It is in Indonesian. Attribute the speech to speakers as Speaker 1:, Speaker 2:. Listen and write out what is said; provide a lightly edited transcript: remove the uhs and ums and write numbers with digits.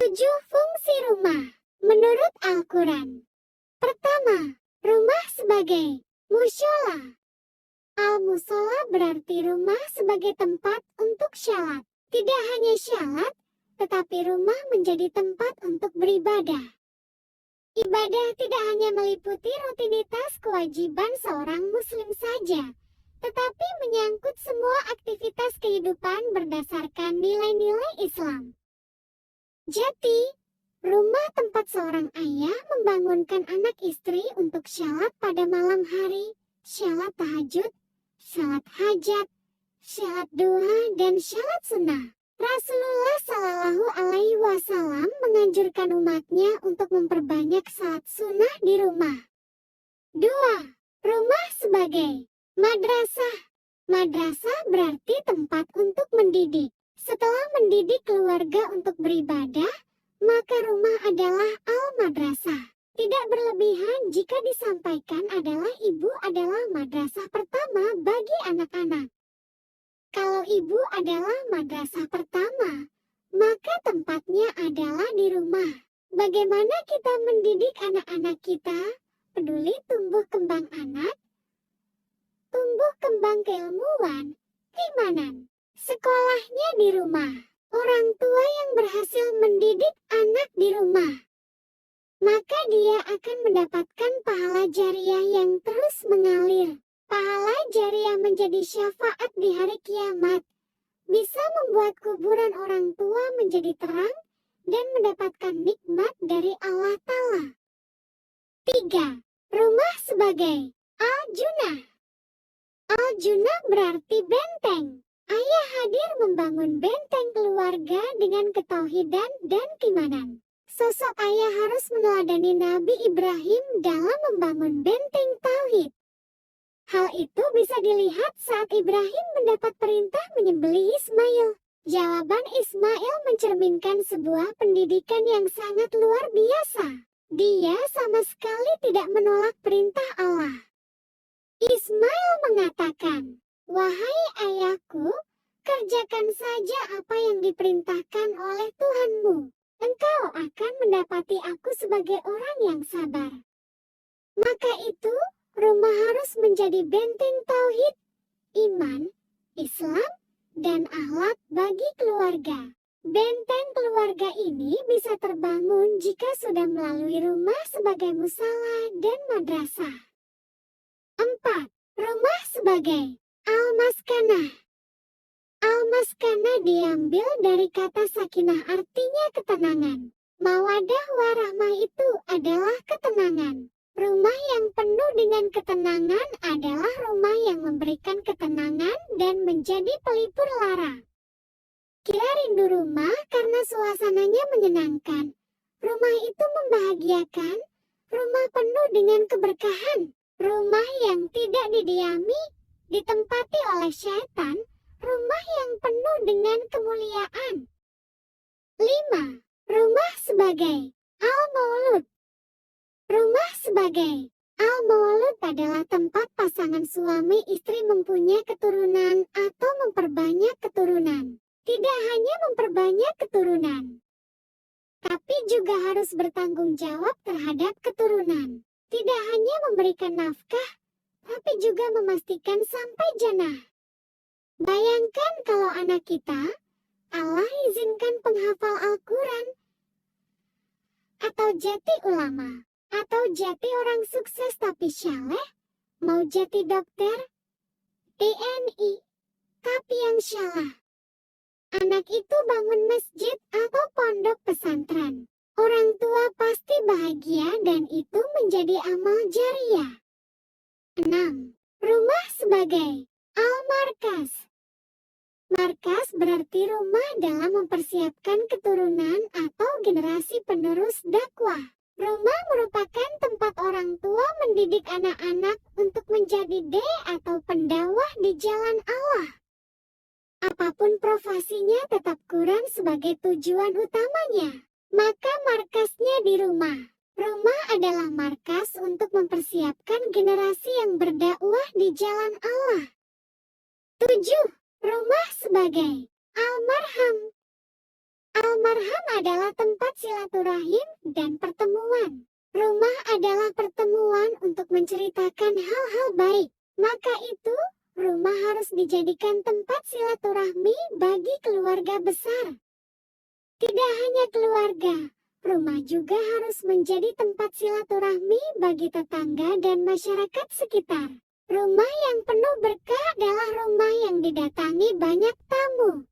Speaker 1: 7 fungsi rumah menurut Al-Quran. Pertama, rumah sebagai mushola. Al-musola berarti rumah sebagai tempat untuk syalat. Tidak hanya syalat, tetapi rumah menjadi tempat untuk beribadah. Ibadah tidak hanya meliputi rutinitas kewajiban seorang muslim saja, tetapi menyangkut semua aktivitas kehidupan berdasarkan nilai-nilai Islam. Jadi, rumah tempat seorang ayah membangunkan anak istri untuk syalat pada malam hari, syalat tahajud, syalat hajat, syalat duha, dan syalat sunnah. Rasulullah Shallallahu Alaihi Wasallam menganjurkan umatnya untuk memperbanyak salat sunnah di rumah. 2. Rumah sebagai madrasah. Madrasah berarti tempat untuk mendidik. Setelah mendidik keluarga untuk beribadah, maka rumah adalah al-madrasah. Tidak berlebihan jika disampaikan adalah ibu adalah madrasah pertama bagi anak-anak. Kalau ibu adalah madrasah pertama, maka tempatnya adalah di rumah. Bagaimana kita mendidik anak-anak kita? Peduli tumbuh kembang anak, tumbuh kembang keilmuan, keimanan. Sekolahnya di rumah. Orang tua yang berhasil mendidik anak di rumah, maka dia akan mendapatkan pahala jariah yang terus mengalir. Pahala jariah menjadi syafaat di hari kiamat, bisa membuat kuburan orang tua menjadi terang dan mendapatkan nikmat dari Allah Ta'ala. 3. Rumah sebagai al-junah. Al-junah berarti benteng. Ayah hadir membangun benteng keluarga dengan ketauhidan dan keimanan. Sosok ayah harus meneladani Nabi Ibrahim dalam membangun benteng tauhid. Hal itu bisa dilihat saat Ibrahim mendapat perintah menyembelih Ismail. Jawaban Ismail mencerminkan sebuah pendidikan yang sangat luar biasa. Dia sama sekali tidak menolak perintah Allah. Ismail mengatakan, "Wahai ayahku, kerjakan saja apa yang diperintahkan oleh Tuhanmu. Engkau akan mendapati aku sebagai orang yang sabar." Maka itu, rumah harus menjadi benteng tauhid, iman, Islam, dan akhlak bagi keluarga. Benteng keluarga ini bisa terbangun jika sudah melalui rumah sebagai musala dan madrasah. 4. Rumah sebagai al-maskanah. Al-maskanah diambil dari kata sakinah artinya ketenangan. Mawadah warahmah itu adalah ketenangan. Rumah yang penuh dengan ketenangan adalah rumah yang memberikan ketenangan dan menjadi pelipur lara. Kita rindu rumah karena suasananya menyenangkan. Rumah itu membahagiakan. Rumah penuh dengan keberkahan. Rumah yang tidak didiami, ditempati oleh syaitan. Rumah yang penuh dengan kemuliaan. 5. Rumah sebagai al-maulud. Rumah sebagai al-maulud adalah tempat pasangan suami istri mempunyai keturunan atau memperbanyak keturunan. Tidak hanya memperbanyak keturunan, tapi juga harus bertanggung jawab terhadap keturunan. Tidak hanya memberikan nafkah, tapi juga memastikan sampai jannah. Bayangkan kalau anak kita, Allah izinkan penghafal Al-Quran, atau jati ulama, atau jati orang sukses tapi syaleh, mau jati dokter, TNI, tapi yang syalah. Anak itu bangun masjid atau pondok pesantren. Orang tua pasti bahagia dan itu menjadi amal jariah. 6. Rumah sebagai al-markas. Markas berarti rumah dalam mempersiapkan keturunan atau generasi penerus dakwah. Rumah merupakan tempat orang tua mendidik anak-anak untuk menjadi atau pendakwah di jalan Allah. Apapun profesinya tetap Quran sebagai tujuan utamanya. Maka markasnya di rumah. Rumah adalah markas untuk mempersiapkan generasi yang berdakwah di jalan Allah. 7. Rumah sebagai al-marham. Al-Marham adalah tempat silaturahim dan pertemuan. Rumah adalah pertemuan untuk menceritakan hal-hal baik. Maka itu, rumah harus dijadikan tempat silaturahmi bagi keluarga besar. Tidak hanya keluarga, rumah juga harus menjadi tempat silaturahmi bagi tetangga dan masyarakat sekitar. Rumah yang penuh berkah adalah rumah yang didatangi banyak tamu.